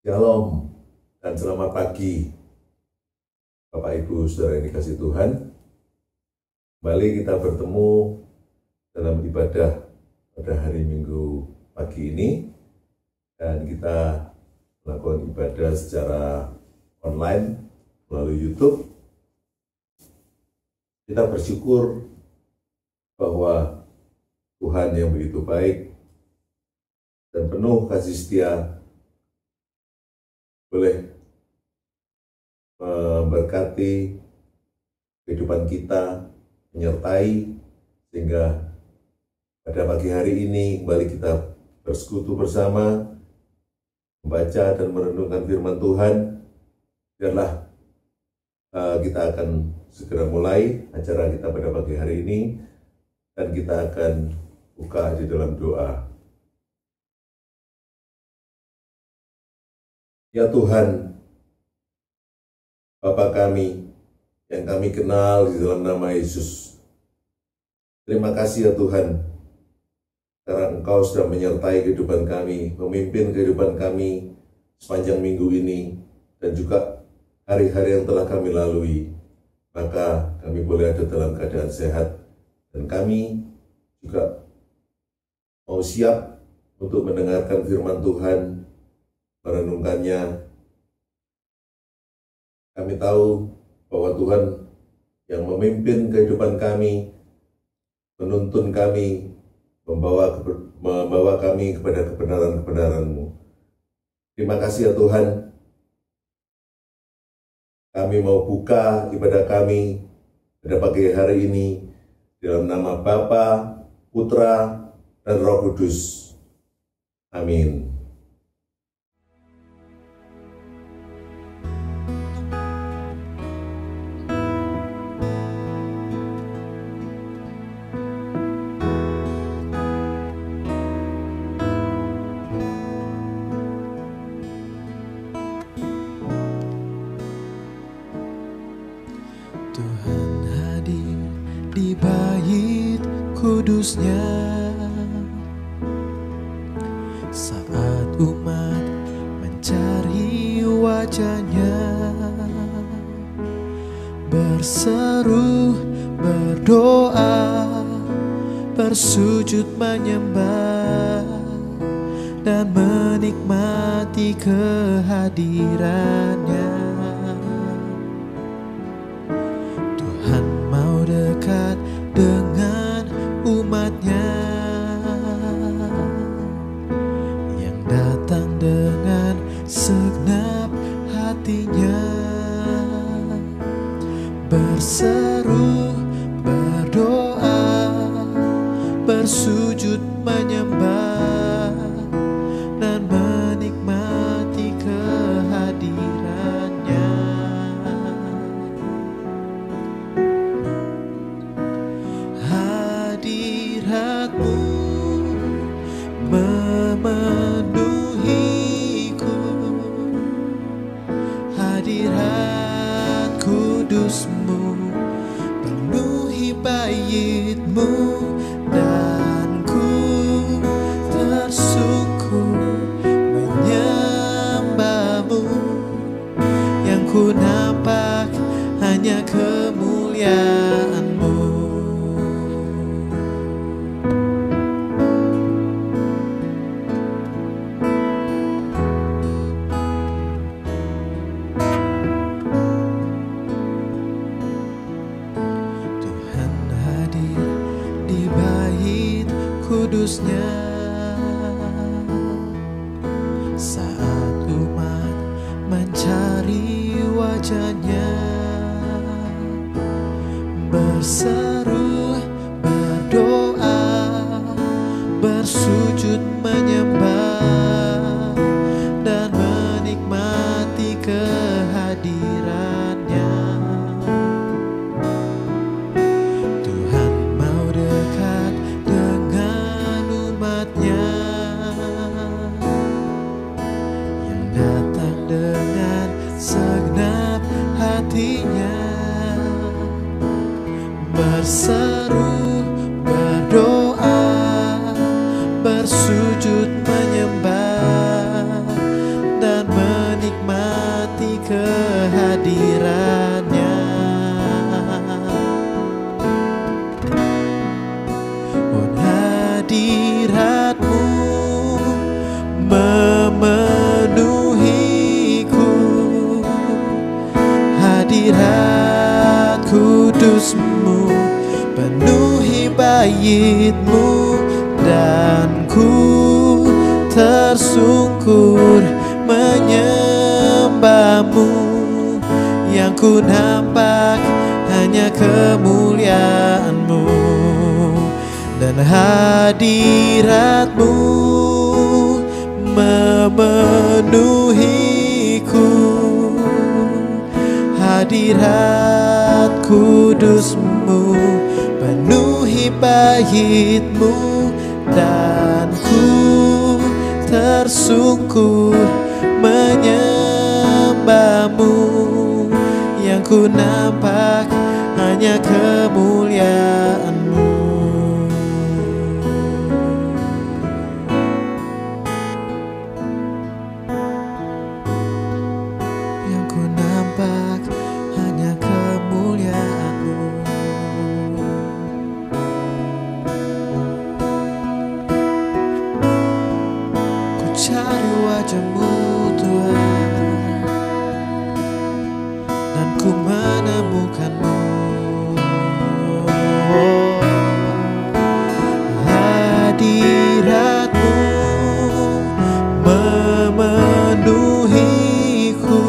Shalom dan selamat pagi Bapak Ibu Saudara yang dikasihi Tuhan. Kembali kita bertemu dalam ibadah pada hari Minggu pagi ini, dan kita melakukan ibadah secara online melalui YouTube. Kita bersyukur bahwa Tuhan yang begitu baik dan penuh kasih setia boleh memberkati kehidupan kita, menyertai, sehingga pada pagi hari ini kembali kita bersekutu bersama, membaca dan merenungkan firman Tuhan. Biarlah kita akan segera mulai acara kita pada pagi hari ini, dan kita akan buka di dalam doa. Ya Tuhan, Bapa kami yang kami kenal di dalam nama Yesus, terima kasih ya Tuhan, karena Engkau sudah menyertai kehidupan kami, memimpin kehidupan kami sepanjang minggu ini, dan juga hari-hari yang telah kami lalui. Maka kami boleh ada dalam keadaan sehat, dan kami juga mau siap untuk mendengarkan firman Tuhan, merenungkannya. Kami tahu bahwa Tuhan yang memimpin kehidupan kami, menuntun kami, membawa kami kepada kebenaran-kebenaran-Mu. Terima kasih ya Tuhan. Kami mau buka ibadah kami pada pagi hari ini dalam nama Bapa, Putra, dan Roh Kudus. Amin. Tuhan hadir di bait kudusnya saat umat mencari wajahnya, berseru, berdoa, bersujud menyembah, dan menikmati kehadirannya. Tuhan mau dekat dengan umatnya yang datang dengan segenap hatinya, berseru, berdoa, bersujud menyembah, dan menikmati kehadirannya. Hadirat-Mu memenuhiku, hadirat kudus-Mu penuhi bait-Mu, dan ku tersungkur menyembah-Mu. Yang ku nampak hanya kemuliaan-Mu. Tuhan hadir di bait kudusnya saat umat mencari wajahnya, berseru, berdoa, bersujud menyembah, dan menikmati kehadirannya. Tuhan mau dekat dengan umatnya yang datang dengan segenap hatinya, berseru, berdoa, bersujud menyembah, dan menikmati kehadirannya. Oh, hadiratmu memenuhiku, hadirat kudusmu penuhi baitmu, dan ku tersungkur menyembahmu. Yang ku nampak hanya kemuliaanmu, dan hadiratmu memenuhiku, hadirat kudusmu penuhi baitmu, dan ku tersungkur menyembahmu. Yang ku nampak hanya kemuliaanmu. Yang ku nampak hanya kemuliaanmu. Ku cari wajah-Mu Tuhan, dan ku menemukan-Mu. Hadirat-Mu memenuhiku,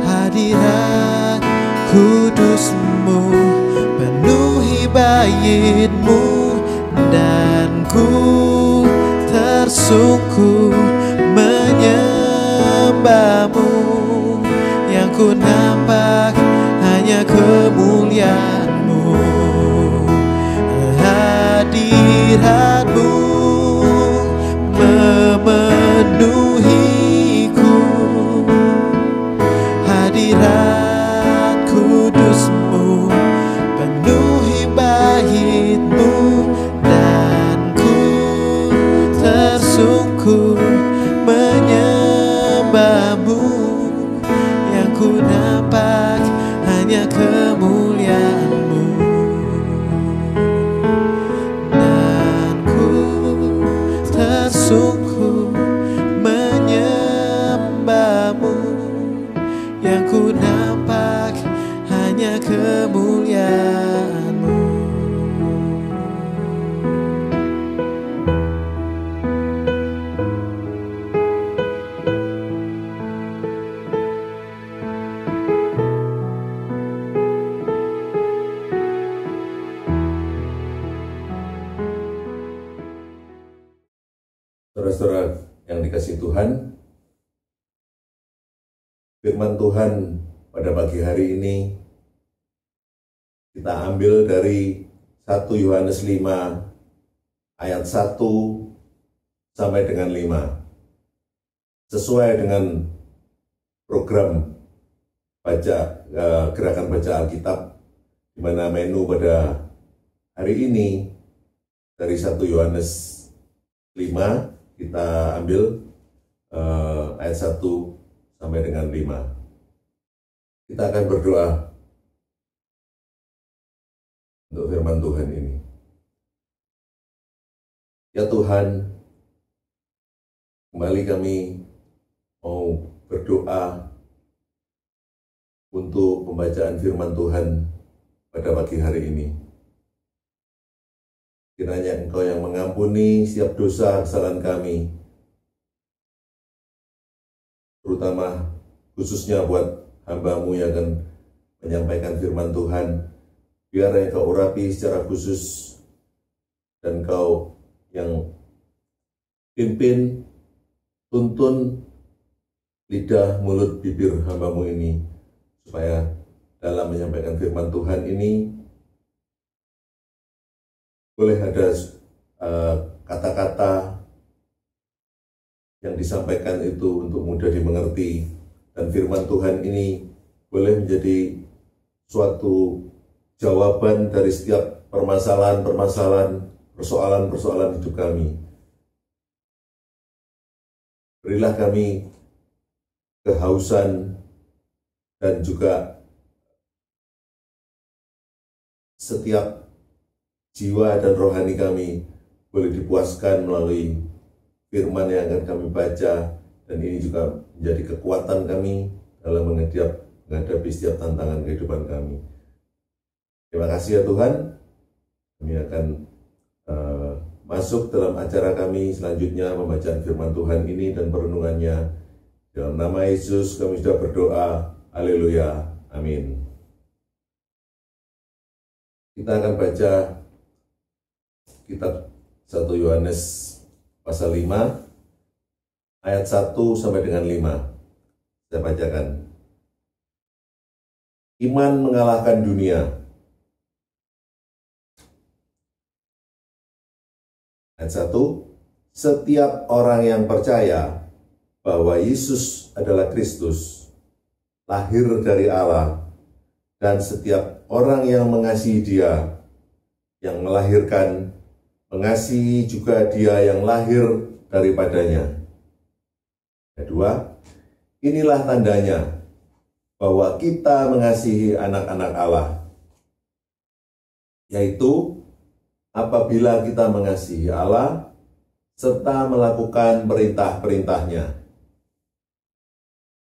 hadirat kudus-Mu penuhi baitmu, dan ku tersungkur menyembahmu. Yang ku nampak hanya kemuliaanmu. Hadirat-Mu memenuhiku, hadirat kudus-Mu penuhi baitmu, dan ku tersungkur menyembahmu. Yang ku nampak hanya kemuliaanmu, dan ku tersungkur menyembahmu. Yang ku nampak hanya kemuliaanmu. Saudara-saudara yang dikasihi Tuhan, firman Tuhan pada pagi hari ini kita ambil dari 1 Yohanes 5 ayat 1 sampai dengan 5. Sesuai dengan program gerakan baca Alkitab, di mana menu pada hari ini dari 1 Yohanes 5 kita ambil ayat 1 sampai dengan 5. Kita akan berdoa untuk firman Tuhan ini. Ya Tuhan, kembali kami mau berdoa untuk pembacaan firman Tuhan pada pagi hari ini. Kiranya Engkau yang mengampuni setiap dosa kesalahan kami, terutama khususnya buat hamba-Mu yang akan menyampaikan firman Tuhan. Biar Engkau urapi secara khusus, dan Engkau yang pimpin, tuntun lidah, mulut, bibir hamba-Mu ini, supaya dalam menyampaikan firman Tuhan ini boleh ada kata-kata yang disampaikan itu untuk mudah dimengerti, dan firman Tuhan ini boleh menjadi suatu jawaban dari setiap permasalahan-permasalahan, persoalan-persoalan hidup kami. Berilah kami kehausan, dan juga setiap jiwa dan rohani kami boleh dipuaskan melalui firman yang akan kami baca, dan ini juga menjadi kekuatan kami dalam menghadapi setiap tantangan kehidupan kami. Terima kasih ya Tuhan. Kami akan masuk dalam acara kami selanjutnya, membacaan firman Tuhan ini dan perenungannya. Dalam nama Yesus kami sudah berdoa. Haleluya. Amin. Kita akan baca kitab 1 Yohanes pasal 5 ayat 1 sampai dengan 5. Saya bacakan. Iman mengalahkan dunia. Ayat 1, setiap orang yang percaya bahwa Yesus adalah Kristus, lahir dari Allah, dan setiap orang yang mengasihi Dia, yang melahirkan, mengasihi juga Dia yang lahir daripadanya. Kedua, inilah tandanya bahwa kita mengasihi anak-anak Allah, yaitu apabila kita mengasihi Allah serta melakukan perintah-perintahnya.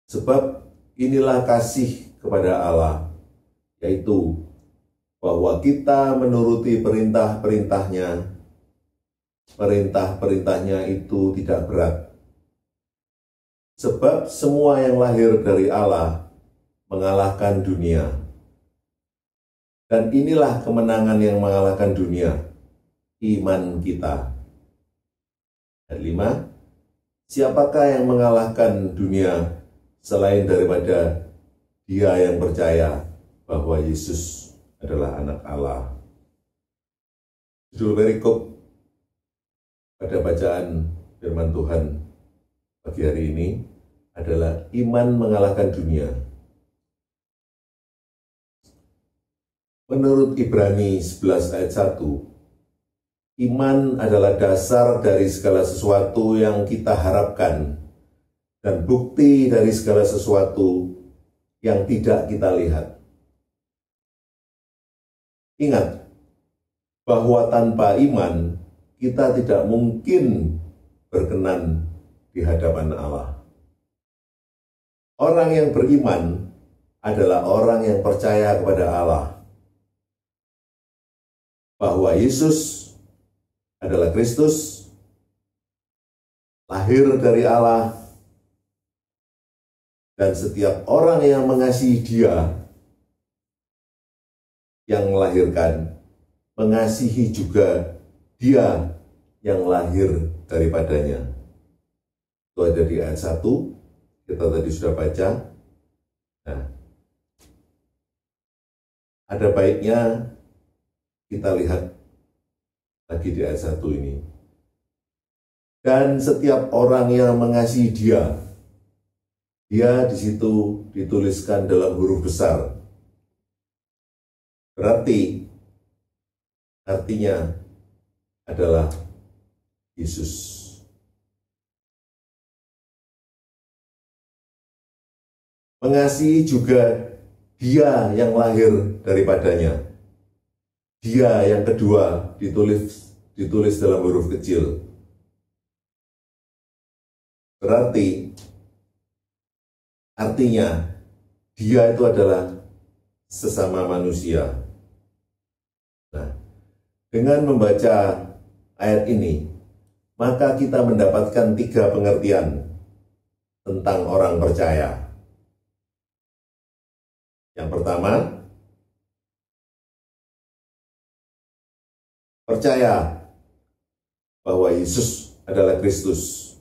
Sebab inilah kasih kepada Allah, yaitu bahwa kita menuruti perintah-perintahnya. Perintah-perintahnya itu tidak berat. Sebab semua yang lahir dari Allah mengalahkan dunia. Dan inilah kemenangan yang mengalahkan dunia, iman kita. Ayat 5, siapakah yang mengalahkan dunia selain daripada dia yang percaya bahwa Yesus adalah anak Allah. Judul perikop pada bacaan firman Tuhan pagi hari ini adalah iman mengalahkan dunia. Menurut Ibrani 11 ayat 1, iman adalah dasar dari segala sesuatu yang kita harapkan dan bukti dari segala sesuatu yang tidak kita lihat. Ingat bahwa tanpa iman kita tidak mungkin berkenan di hadapan Allah. Orang yang beriman adalah orang yang percaya kepada Allah, bahwa Yesus adalah Kristus, lahir dari Allah, dan setiap orang yang mengasihi Dia yang melahirkan, mengasihi juga Dia yang lahir daripadanya. Itu ada di ayat 1, kita tadi sudah baca. Nah, ada baiknya kita lihat lagi di ayat 1 ini. Dan setiap orang yang mengasihi Dia, Dia di situ dituliskan dalam huruf besar. Berarti artinya adalah Yesus. Mengasihi juga Dia yang lahir daripadanya. Dia yang kedua ditulis dalam huruf kecil. Berarti artinya Dia itu adalah sesama manusia. Nah, dengan membaca ayat ini, maka kita mendapatkan 3 pengertian tentang orang percaya. Yang pertama, percaya bahwa Yesus adalah Kristus.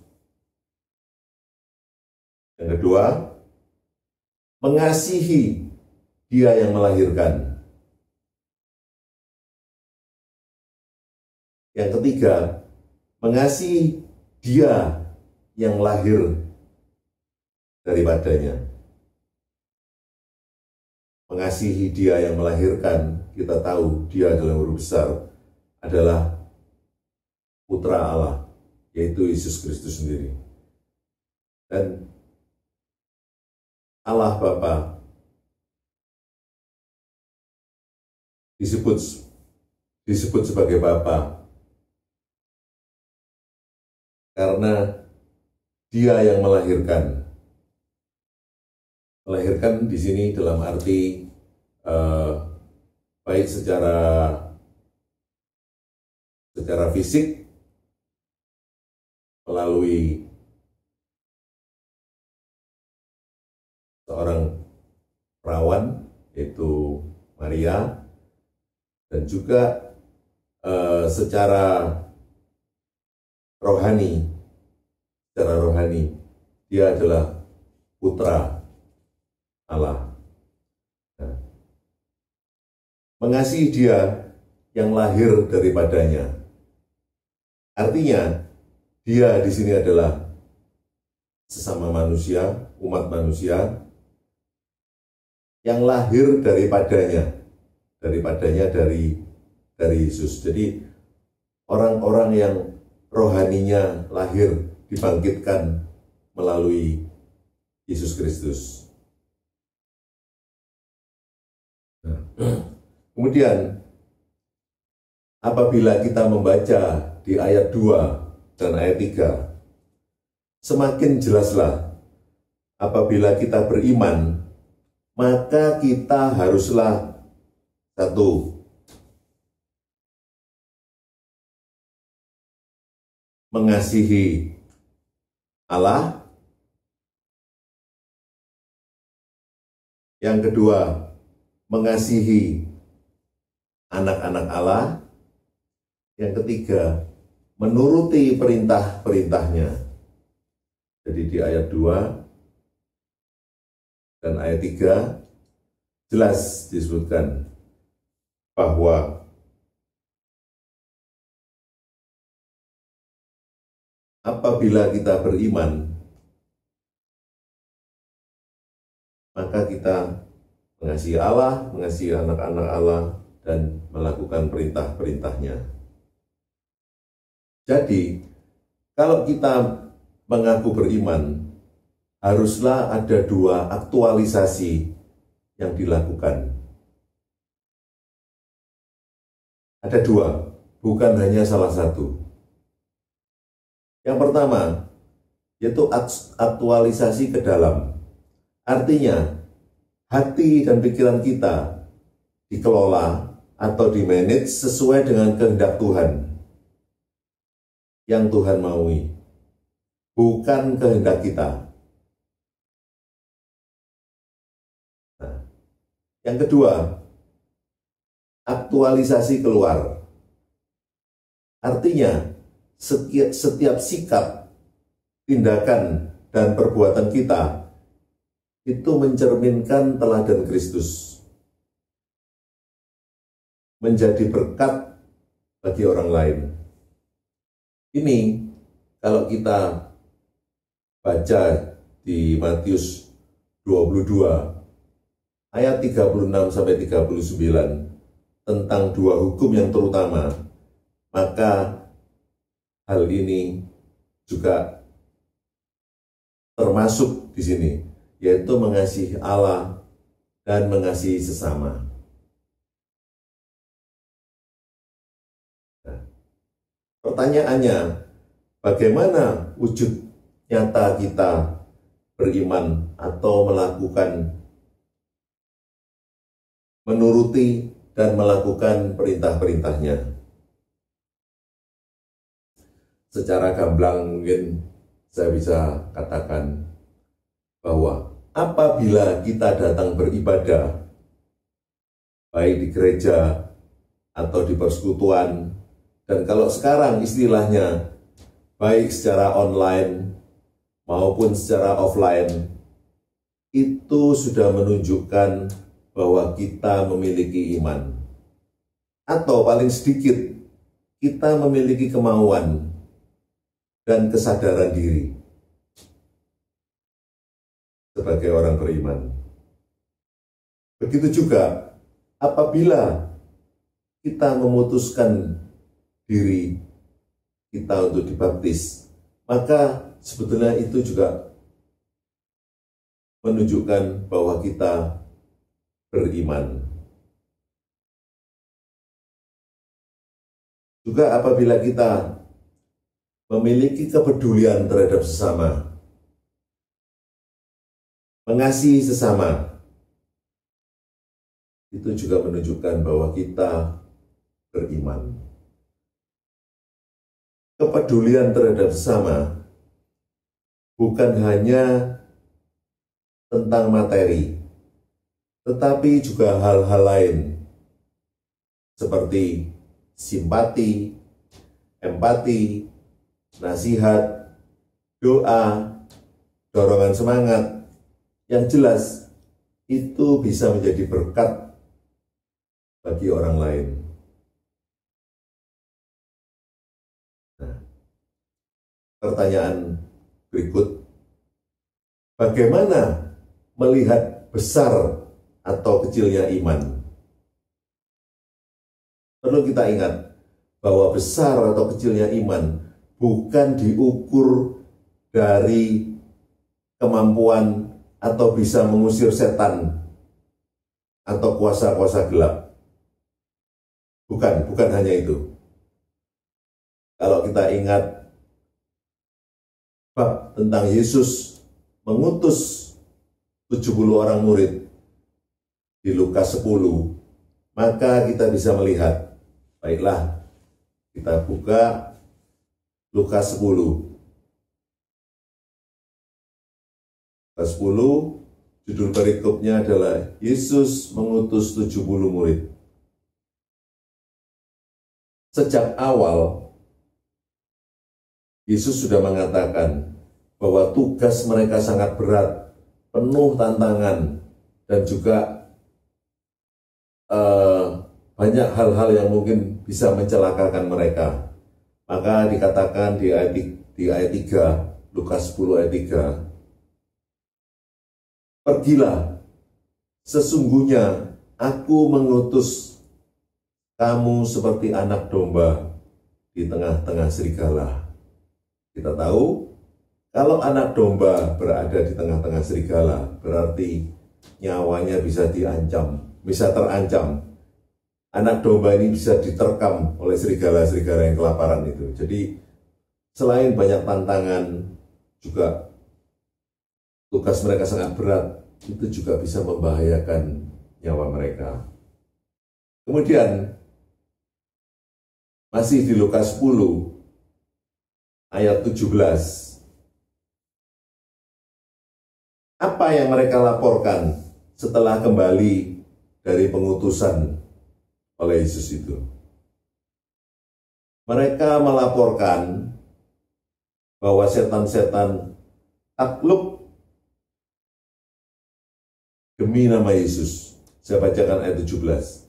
Yang kedua, mengasihi Dia yang melahirkan. Yang ketiga, mengasihi Dia yang lahir daripadanya. Mengasihi Dia yang melahirkan, kita tahu Dia dalam huruf besar adalah Putra Allah, yaitu Yesus Kristus sendiri. Dan Allah Bapa disebut sebagai Bapa karena Dia yang melahirkan. Melahirkan di sini dalam arti baik secara fisik melalui seorang perawan yaitu Maria, dan juga secara rohani Dia adalah putra Allah. Nah, mengasihi Dia yang lahir daripadanya. Artinya, Dia di sini adalah sesama manusia, umat manusia yang lahir daripadanya dari Yesus. Jadi orang-orang yang rohaninya lahir, dibangkitkan melalui Yesus Kristus. Nah, kemudian apabila kita membaca di ayat 2 dan ayat 3, semakin jelaslah apabila kita beriman, maka kita haruslah satu, mengasihi Allah. Yang kedua, mengasihi anak-anak Allah. Yang ketiga, menuruti perintah-perintahnya. Jadi di ayat 2 dan ayat 3 jelas disebutkan bahwa apabila kita beriman, maka kita mengasihi Allah, mengasihi anak-anak Allah, dan melakukan perintah-perintahnya. Jadi, kalau kita mengaku beriman, haruslah ada dua aktualisasi yang dilakukan. Ada dua, bukan hanya salah satu. Yang pertama, yaitu aktualisasi ke dalam. Artinya, hati dan pikiran kita dikelola atau dimanage sesuai dengan kehendak Tuhan yang Tuhan maui, bukan kehendak kita. Nah, yang kedua, aktualisasi keluar. Artinya, setiap sikap, tindakan, dan perbuatan kita itu mencerminkan teladan Kristus, menjadi berkat bagi orang lain. Ini kalau kita baca di Matius 22 ayat 36-39 tentang dua hukum yang terutama, maka hal ini juga termasuk di sini, yaitu mengasihi Allah dan mengasihi sesama. Nah, pertanyaannya, bagaimana wujud nyata kita beriman atau melakukan, menuruti dan melakukan perintah-perintahnya? Secara gamblang mungkin saya bisa katakan bahwa apabila kita datang beribadah, baik di gereja atau di persekutuan, dan kalau sekarang istilahnya baik secara online maupun secara offline, itu sudah menunjukkan bahwa kita memiliki iman. Atau paling sedikit, kita memiliki kemauan dan kesadaran diri sebagai orang beriman. Begitu juga apabila kita memutuskan diri kita untuk dibaptis, maka sebetulnya itu juga menunjukkan bahwa kita beriman. Juga apabila kita memiliki kepedulian terhadap sesama, mengasihi sesama, itu juga menunjukkan bahwa kita beriman. Kepedulian terhadap sesama bukan hanya tentang materi, tetapi juga hal-hal lain seperti simpati, empati, nasihat, doa, dorongan semangat. Yang jelas itu bisa menjadi berkat bagi orang lain. Nah, pertanyaan berikut, bagaimana melihat besar atau kecilnya iman? Perlu kita ingat bahwa besar atau kecilnya iman bukan diukur dari kemampuan atau bisa mengusir setan atau kuasa-kuasa gelap. Bukan hanya itu. Kalau kita ingat bab tentang Yesus mengutus 70 orang murid di Lukas 10, maka kita bisa melihat, baiklah, kita buka Lukas 10. Lukas 10, judul perikopnya adalah Yesus mengutus 70 murid. Sejak awal, Yesus sudah mengatakan bahwa tugas mereka sangat berat, penuh tantangan, dan juga banyak hal-hal yang mungkin bisa mencelakakan mereka. Maka dikatakan di ayat 3, Lukas 10 ayat 3, pergilah, sesungguhnya aku mengutus kamu seperti anak domba di tengah-tengah serigala. Kita tahu, kalau anak domba berada di tengah-tengah serigala, berarti nyawanya bisa terancam. Anak domba ini bisa diterkam oleh serigala-serigala yang kelaparan itu. Jadi, selain banyak tantangan, juga tugas mereka sangat berat, itu juga bisa membahayakan nyawa mereka. Kemudian, masih di Lukas 10, ayat 17. Apa yang mereka laporkan setelah kembali dari pengutusan oleh Yesus itu? Mereka melaporkan bahwa setan-setan takluk demi nama Yesus. Saya bacakan ayat 17.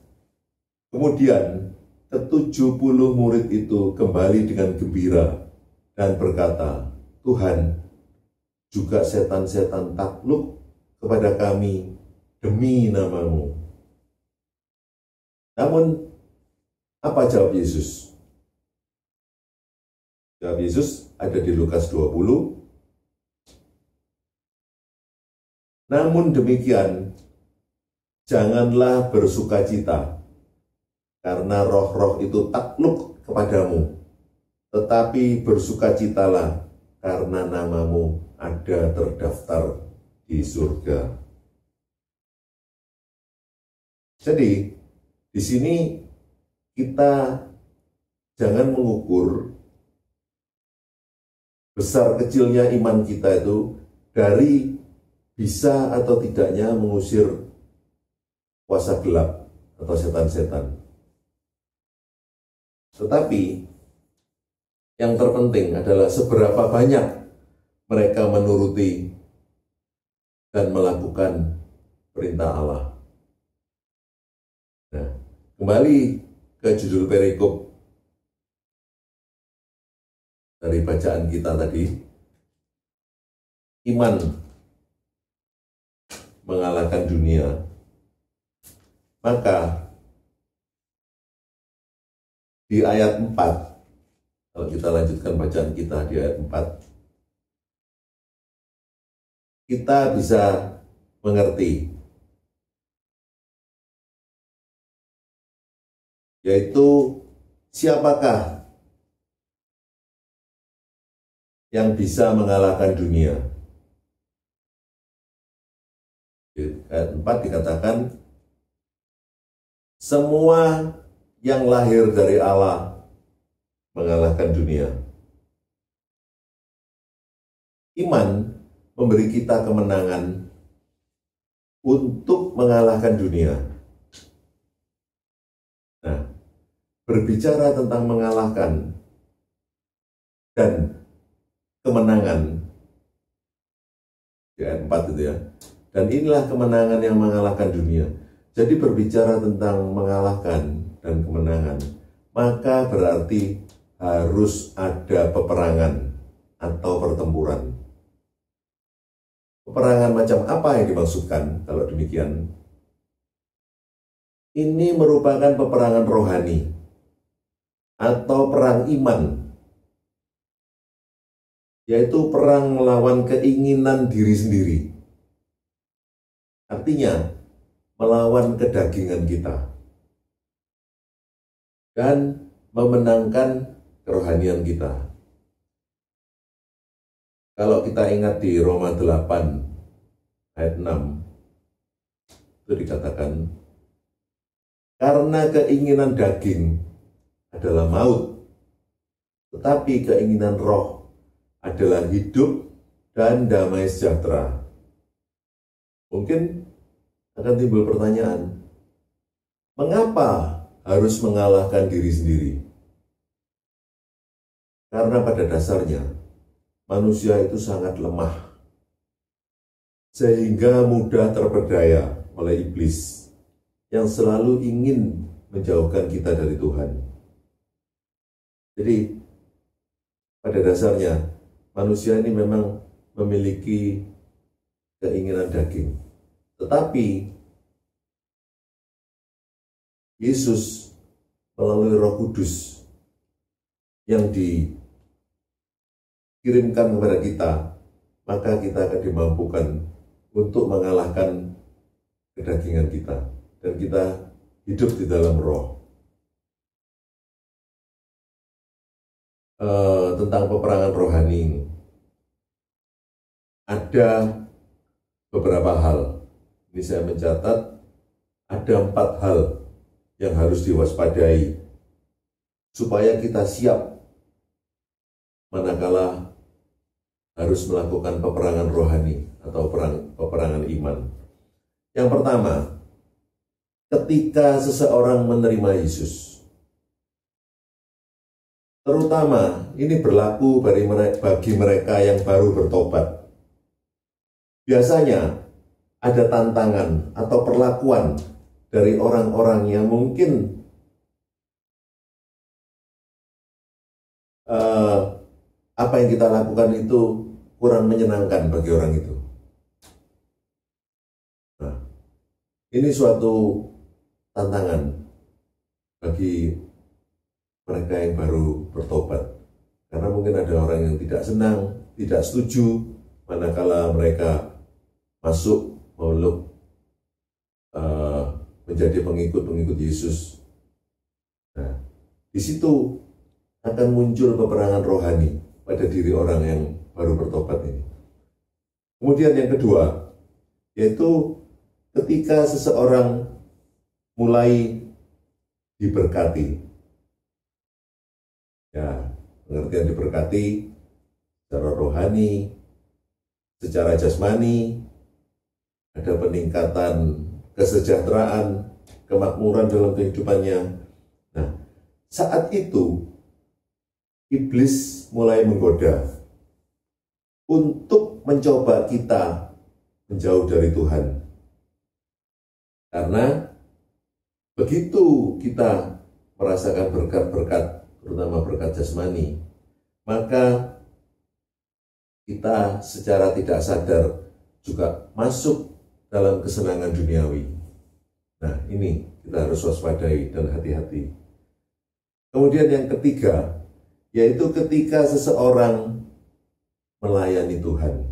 Kemudian ke-70 murid itu kembali dengan gembira dan berkata, Tuhan, juga setan-setan takluk kepada kami demi nama-Mu. Namun, apa jawab Yesus? Jawab Yesus ada di Lukas 20. Namun demikian, janganlah bersukacita, karena roh-roh itu takluk kepadamu, tetapi bersukacitalah karena namamu ada terdaftar di surga. Jadi, di sini kita jangan mengukur besar kecilnya iman kita itu dari bisa atau tidaknya mengusir kuasa gelap atau setan-setan. Tetapi yang terpenting adalah seberapa banyak mereka menuruti dan melakukan perintah Allah. Nah, kembali ke judul perikop dari bacaan kita tadi, iman mengalahkan dunia. Maka di ayat 4, kalau kita lanjutkan bacaan kita di ayat 4, kita bisa mengerti, yaitu siapakah yang bisa mengalahkan dunia. Ayat 4 dikatakan, semua yang lahir dari Allah mengalahkan dunia. Iman memberi kita kemenangan untuk mengalahkan dunia. Nah, berbicara tentang mengalahkan dan kemenangan, di ayat 4 itu ya, dan inilah kemenangan yang mengalahkan dunia. Jadi berbicara tentang mengalahkan dan kemenangan, maka berarti harus ada peperangan atau pertempuran. Peperangan macam apa yang dimaksudkan kalau demikian? Ini merupakan peperangan rohani atau perang iman, yaitu perang melawan keinginan diri sendiri. Artinya, melawan kedagingan kita dan memenangkan kerohanian kita. Kalau kita ingat di Roma 8 ayat 6, itu dikatakan, karena keinginan daging adalah maut, tetapi keinginan roh adalah hidup dan damai sejahtera. Mungkin akan timbul pertanyaan, mengapa harus mengalahkan diri sendiri? Karena pada dasarnya manusia itu sangat lemah, sehingga mudah terperdaya oleh iblis yang selalu ingin menjauhkan kita dari Tuhan. Jadi, pada dasarnya manusia ini memang memiliki keinginan daging. Tetapi Yesus melalui Roh Kudus yang dikirimkan kepada kita, maka kita akan dimampukan untuk mengalahkan kedagingan kita, dan kita hidup di dalam roh. Tentang peperangan rohani ini, ada beberapa hal. Ini saya mencatat ada 4 hal yang harus diwaspadai supaya kita siap manakala harus melakukan peperangan rohani atau peperangan iman. Yang pertama, ketika seseorang menerima Yesus, terutama ini berlaku bagi mereka yang baru bertobat. Biasanya ada tantangan atau perlakuan dari orang-orang yang mungkin apa yang kita lakukan itu kurang menyenangkan bagi orang itu. Nah, ini suatu tantangan bagi mereka yang baru bertobat, karena mungkin ada orang yang tidak senang, tidak setuju manakala mereka masuk memeluk menjadi pengikut Yesus. Nah, di situ akan muncul peperangan rohani pada diri orang yang baru bertobat ini. Kemudian yang kedua, yaitu ketika seseorang mulai diberkati. Ya, pengertian diberkati secara rohani, secara jasmani, ada peningkatan kesejahteraan, kemakmuran dalam kehidupannya. Nah, saat itu iblis mulai menggoda untuk mencoba kita menjauh dari Tuhan. Karena begitu kita merasakan berkat-berkat, terutama berkat jasmani, maka kita secara tidak sadar juga masuk dalam kesenangan duniawi. Nah, ini kita harus waspadai dan hati-hati. Kemudian yang ketiga, yaitu ketika seseorang melayani Tuhan.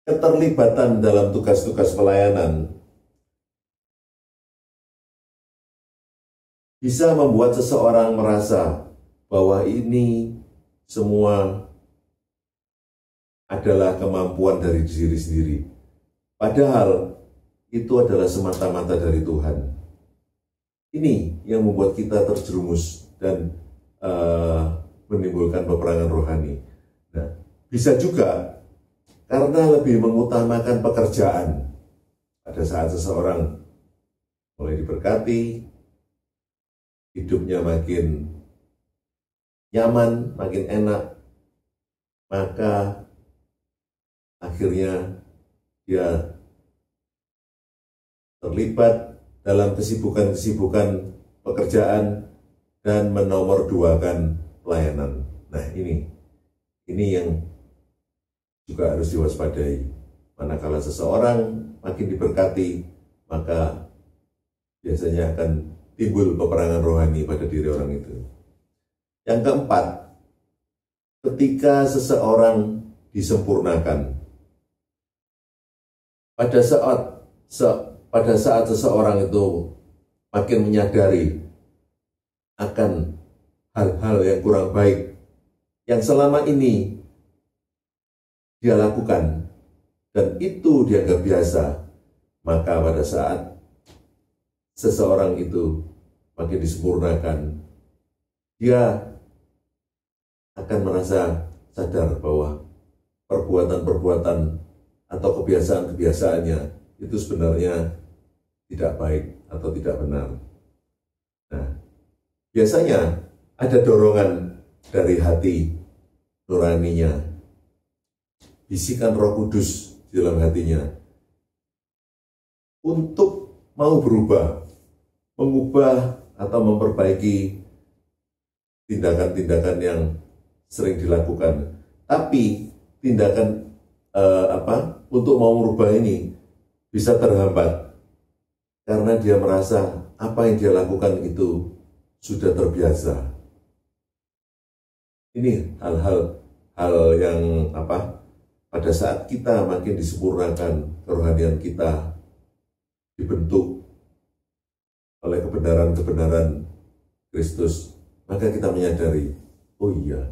keterlibatan dalam tugas-tugas pelayanan bisa membuat seseorang merasa bahwa ini semua adalah kemampuan dari diri sendiri. Padahal itu adalah semata-mata dari Tuhan. Ini yang membuat kita terjerumus dan menimbulkan peperangan rohani. Nah, bisa juga karena lebih mengutamakan pekerjaan. Pada saat seseorang mulai diberkati, hidupnya makin nyaman, makin enak, maka akhirnya dia terlibat dalam kesibukan-kesibukan pekerjaan dan menomorduakan pelayanan. Nah, ini yang juga harus diwaspadai. Manakala seseorang makin diberkati, maka biasanya akan timbul peperangan rohani pada diri orang itu. Yang keempat, ketika seseorang disempurnakan. Pada saat seseorang itu makin menyadari akan hal-hal yang kurang baik yang selama ini dia lakukan dan itu dianggap biasa, maka pada saat seseorang itu makin disempurnakan, dia akan merasa sadar bahwa perbuatan-perbuatan atau kebiasaan-kebiasaannya itu sebenarnya tidak baik atau tidak benar. Nah, biasanya ada dorongan dari hati nuraninya, bisikan Roh Kudus di dalam hatinya untuk mau berubah, mengubah atau memperbaiki tindakan-tindakan yang sering dilakukan. Tapi tindakan untuk mau merubah ini bisa terhambat karena dia merasa apa yang dia lakukan itu sudah terbiasa. Ini hal-hal yang pada saat kita makin disempurnakan, kerohanian kita dibentuk oleh kebenaran-kebenaran Kristus, maka kita menyadari, oh iya,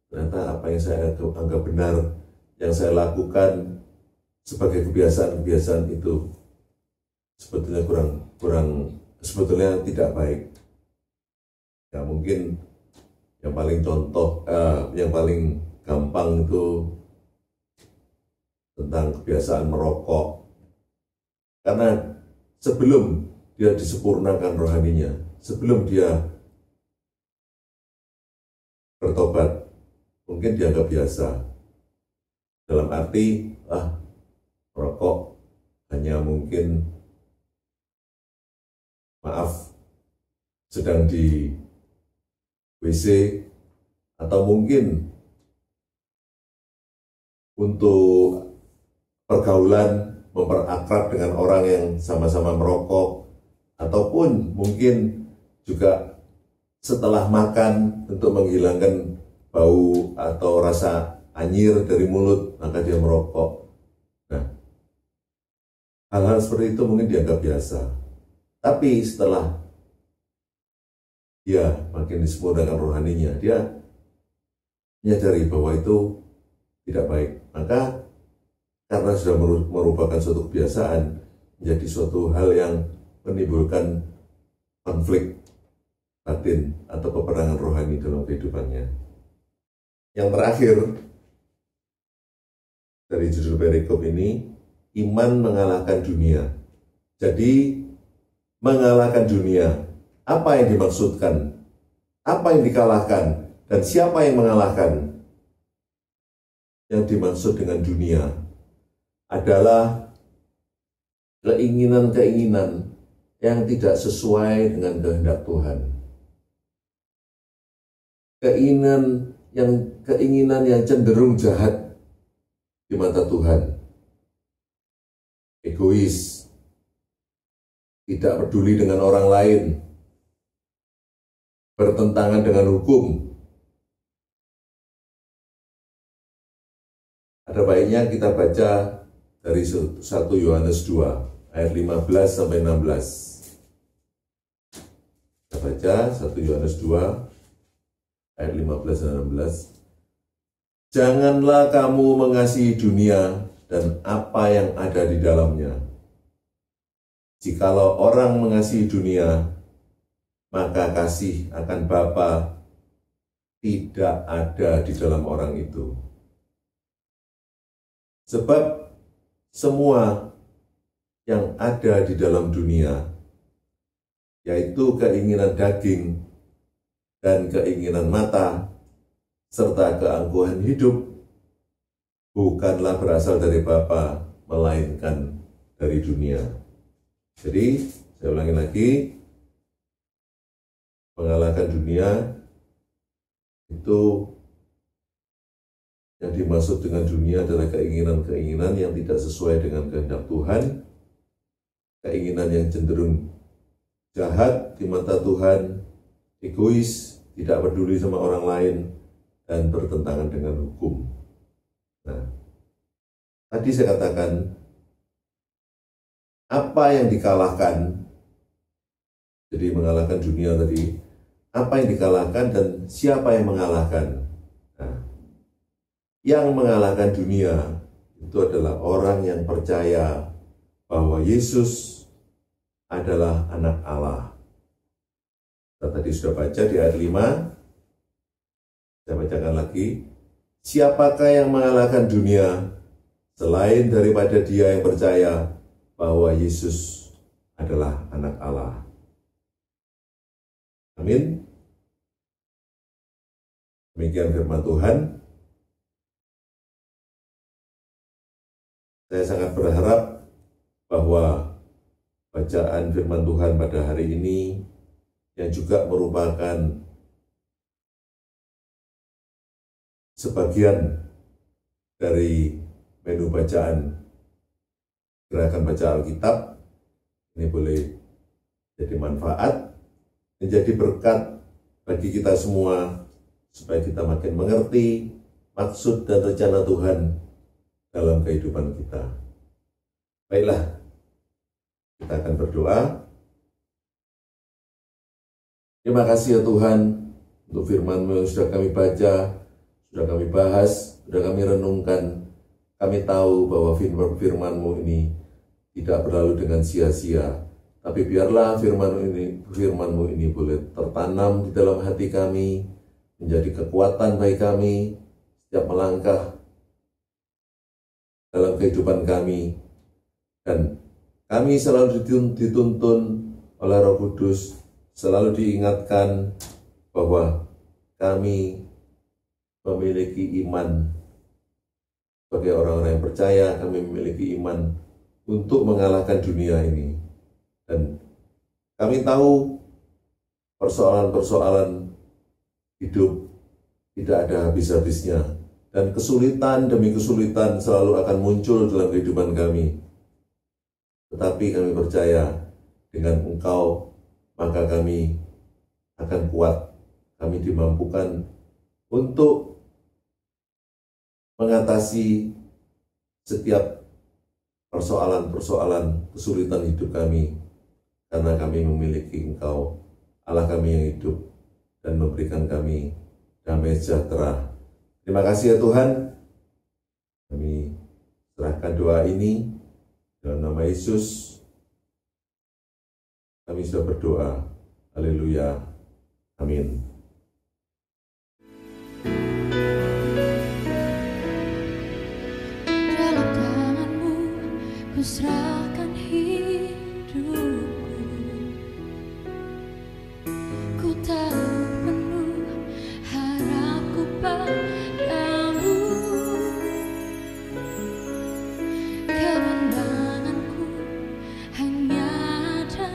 ternyata apa yang saya anggap benar, yang saya lakukan sebagai kebiasaan-kebiasaan itu sebetulnya sebetulnya tidak baik. Ya mungkin yang paling yang paling gampang itu tentang kebiasaan merokok. Karena sebelum dia disempurnakan rohaninya, sebelum dia bertobat, mungkin dianggap biasa. Dalam arti, merokok hanya mungkin, sedang di WC, atau mungkin untuk pergaulan, memperakrab dengan orang yang sama-sama merokok, ataupun mungkin juga setelah makan untuk menghilangkan bau atau rasa anyir dari mulut, maka dia merokok. Nah, hal-hal seperti itu mungkin dianggap biasa. Tapi setelah dia makin disempurnakan rohaninya, dia menyadari bahwa itu tidak baik. Maka karena sudah merupakan suatu kebiasaan, menjadi suatu hal yang menimbulkan konflik batin atau peperangan rohani dalam kehidupannya. Yang terakhir dari judul perikop ini, iman mengalahkan dunia. Jadi mengalahkan dunia, apa yang dimaksudkan? Apa yang dikalahkan? Dan siapa yang mengalahkan? Yang dimaksud dengan dunia adalah keinginan-keinginan yang tidak sesuai dengan kehendak Tuhan. Keinginan yang cenderung jahat di mata Tuhan. Egois, tidak peduli dengan orang lain, bertentangan dengan hukum. Ada baiknya kita baca dari 1 Yohanes 2 ayat 15 sampai 16. Kita baca 1 Yohanes 2 ayat 15 dan 16. Janganlah kamu mengasihi dunia dan apa yang ada di dalamnya. Jikalau orang mengasihi dunia, maka kasih akan Bapa tidak ada di dalam orang itu. Sebab semua yang ada di dalam dunia, yaitu keinginan daging dan keinginan mata, serta keangkuhan hidup, bukanlah berasal dari Bapa, melainkan dari dunia. Jadi, saya ulangi lagi, mengalahkan dunia itu yang dimaksud dengan dunia adalah keinginan-keinginan yang tidak sesuai dengan kehendak Tuhan, keinginan yang cenderung jahat di mata Tuhan, egois, tidak peduli sama orang lain, dan bertentangan dengan hukum. Nah, tadi saya katakan, apa yang dikalahkan, jadi mengalahkan dunia tadi, apa yang dikalahkan dan siapa yang mengalahkan? Nah, yang mengalahkan dunia itu adalah orang yang percaya bahwa Yesus adalah anak Allah. Kita tadi sudah baca di ayat 5, saya bacakan lagi. Siapakah yang mengalahkan dunia selain daripada dia yang percaya bahwa Yesus adalah anak Allah? Amin. Demikian firman Tuhan. Saya sangat berharap bahwa bacaan firman Tuhan pada hari ini yang juga merupakan sebagian dari menu bacaan gerakan baca Alkitab ini boleh jadi manfaat, menjadi berkat bagi kita semua, supaya kita makin mengerti maksud dan rencana Tuhan dalam kehidupan kita. Baiklah, kita akan berdoa. Terima kasih ya Tuhan untuk firman-Mu yang sudah kami baca, sudah kami bahas, sudah kami renungkan. Kami tahu bahwa firman-Mu ini tidak berlalu dengan sia-sia. Tapi biarlah firman-Mu ini boleh tertanam di dalam hati kami, menjadi kekuatan bagi kami setiap melangkah dalam kehidupan kami. Dan kami selalu dituntun oleh Roh Kudus, selalu diingatkan bahwa kami memiliki iman sebagai orang-orang yang percaya. Kami memiliki iman untuk mengalahkan dunia ini, dan kami tahu persoalan-persoalan hidup tidak ada habis-habisnya, dan kesulitan demi kesulitan selalu akan muncul dalam kehidupan kami. Tetapi kami percaya dengan Engkau, maka kami akan kuat. Kami dimampukan untuk mengatasi setiap persoalan-persoalan kesulitan hidup kami, karena kami memiliki Engkau, Allah kami yang hidup, dan memberikan kami damai sejahtera. Terima kasih ya Tuhan. Kami serahkan doa ini dalam nama Yesus. Kami sudah berdoa. Haleluya. Amin. Dalam tangan-Mu ku serahkan hidupku. Ku tahu penuh harapku padamu. Kemenanganku hanya ada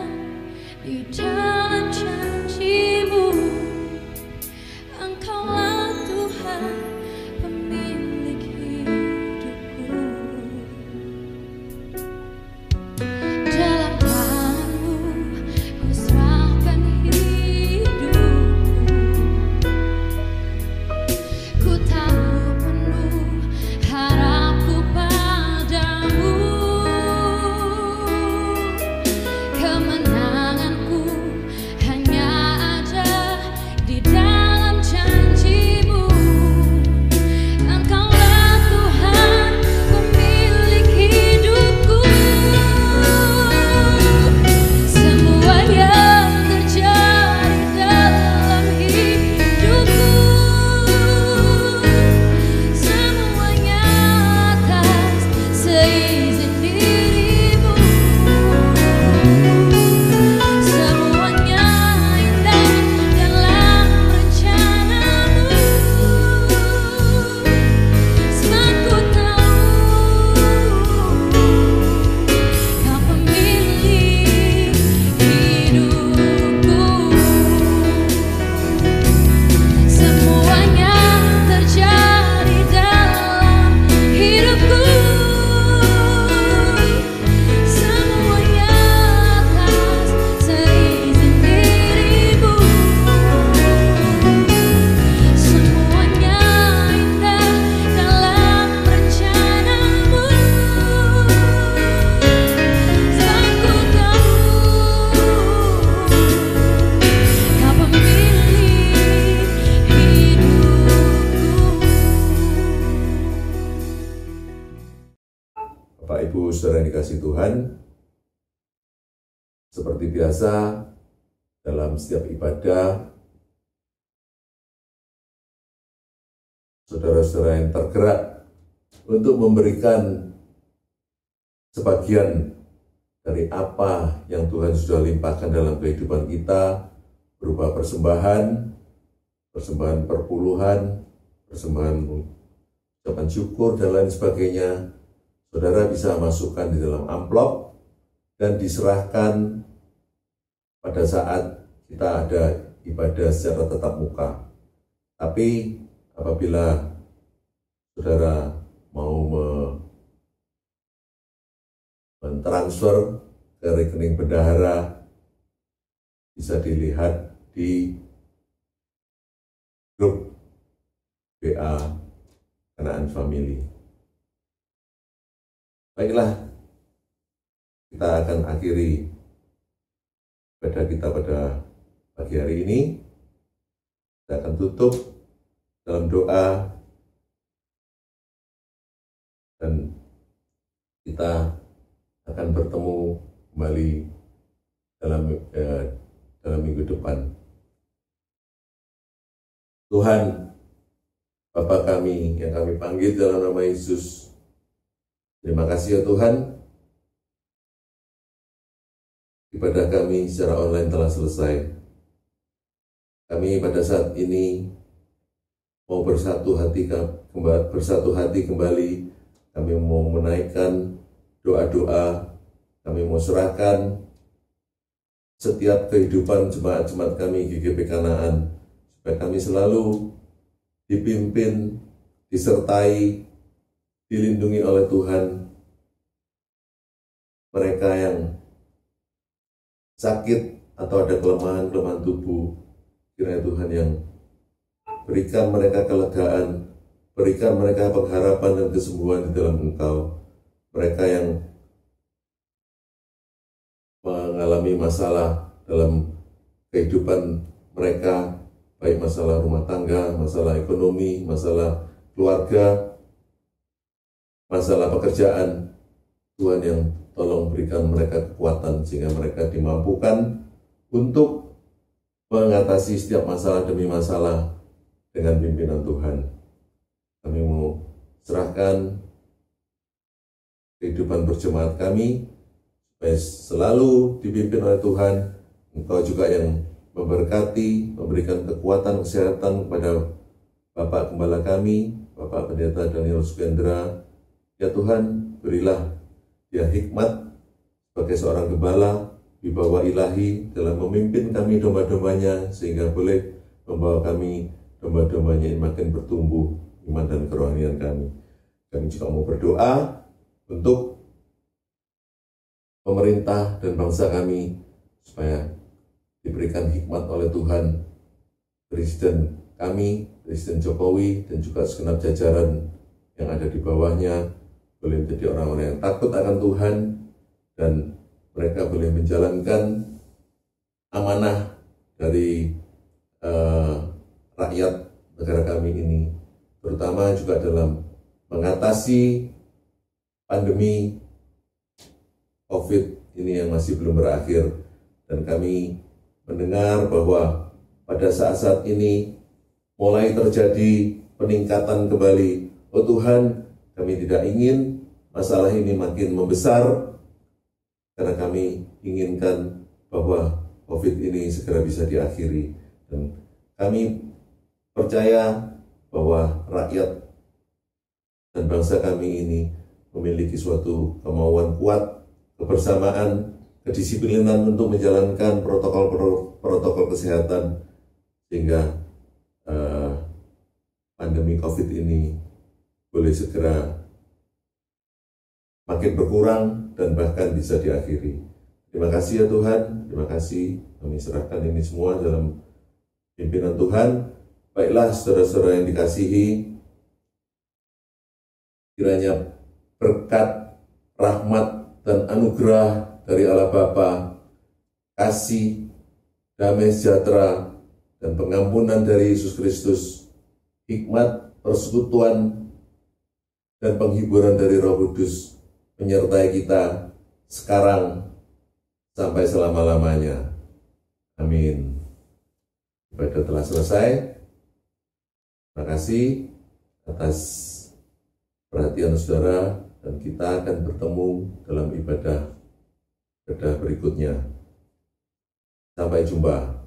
di dalam janji-Mu. Engkaulah Tuhan, pemilik hidupku. Bapak Ibu saudara yang dikasihi Tuhan, seperti biasa dalam setiap ibadah, saudara-saudara yang tergerak untuk memberikan sebagian dari apa yang Tuhan sudah limpahkan dalam kehidupan kita, berupa persembahan perpuluhan, persembahan ucapan syukur, dan lain sebagainya. Saudara bisa masukkan di dalam amplop dan diserahkan pada saat kita ada ibadah secara tatap muka. Tapi apabila saudara mau mentransfer ke rekening bendahara, bisa dilihat di grup WA Kanaan Family. Baiklah, kita akan akhiri ibadah kita pada pagi hari ini. Kita akan tutup dalam doa, dan kita akan bertemu kembali dalam minggu depan. Tuhan, Bapa kami yang kami panggil dalam nama Yesus, terima kasih ya Tuhan, ibadah kami secara online telah selesai. Kami pada saat ini mau bersatu hati kembali. Kami mau menaikkan doa-doa, kami mau serahkan setiap kehidupan jemaat-jemaat kami GGP Kanaan, supaya kami selalu dipimpin, disertai, dilindungi oleh Tuhan. Mereka yang sakit atau ada kelemahan-kelemahan tubuh, kiranya Tuhan yang berikan mereka kelegaan, berikan mereka pengharapan dan kesembuhan di dalam Engkau. Mereka yang mengalami masalah dalam kehidupan mereka, baik masalah rumah tangga, masalah ekonomi, masalah keluarga, masalah pekerjaan, Tuhan yang tolong berikan mereka kekuatan sehingga mereka dimampukan untuk mengatasi setiap masalah demi masalah dengan pimpinan Tuhan. Kami mau serahkan kehidupan berjemaat kami supaya selalu dipimpin oleh Tuhan. Engkau juga yang memberkati, memberikan kekuatan kesehatan kepada Bapak Gembala kami, Bapak Pendeta Daniel Sukendra. Ya Tuhan, berilah dia hikmat sebagai seorang gembala, wibawa ilahi dalam memimpin kami domba-dombanya, sehingga boleh membawa kami domba-dombanya yang makin bertumbuh iman dan kerohanian kami. Kami juga mau berdoa untuk pemerintah dan bangsa kami, supaya diberikan hikmat oleh Tuhan. Presiden kami, Presiden Jokowi, dan juga segenap jajaran yang ada di bawahnya, boleh menjadi orang-orang yang takut akan Tuhan, dan mereka boleh menjalankan amanah dari rakyat negara kami ini, terutama juga dalam mengatasi pandemi COVID ini yang masih belum berakhir. Dan kami mendengar bahwa pada saat-saat ini mulai terjadi peningkatan kembali. Oh Tuhan, kami tidak ingin masalah ini makin membesar, karena kami inginkan bahwa COVID ini segera bisa diakhiri. Dan kami percaya bahwa rakyat dan bangsa kami ini memiliki suatu kemauan kuat, kebersamaan, kedisiplinan untuk menjalankan protokol kesehatan, sehingga pandemi COVID ini boleh segera makin berkurang dan bahkan bisa diakhiri. Terima kasih ya Tuhan, terima kasih. Kami serahkan ini semua dalam pimpinan Tuhan. Baiklah saudara-saudara yang dikasihi, kiranya berkat, rahmat, dan anugerah dari Allah Bapa, kasih, damai sejahtera, dan pengampunan dari Yesus Kristus, hikmat, persekutuan, dan penghiburan dari Roh Kudus menyertai kita sekarang sampai selama-lamanya. Amin. Ibadah telah selesai. Terima kasih atas perhatian saudara, dan kita akan bertemu dalam ibadah berikutnya. Sampai jumpa.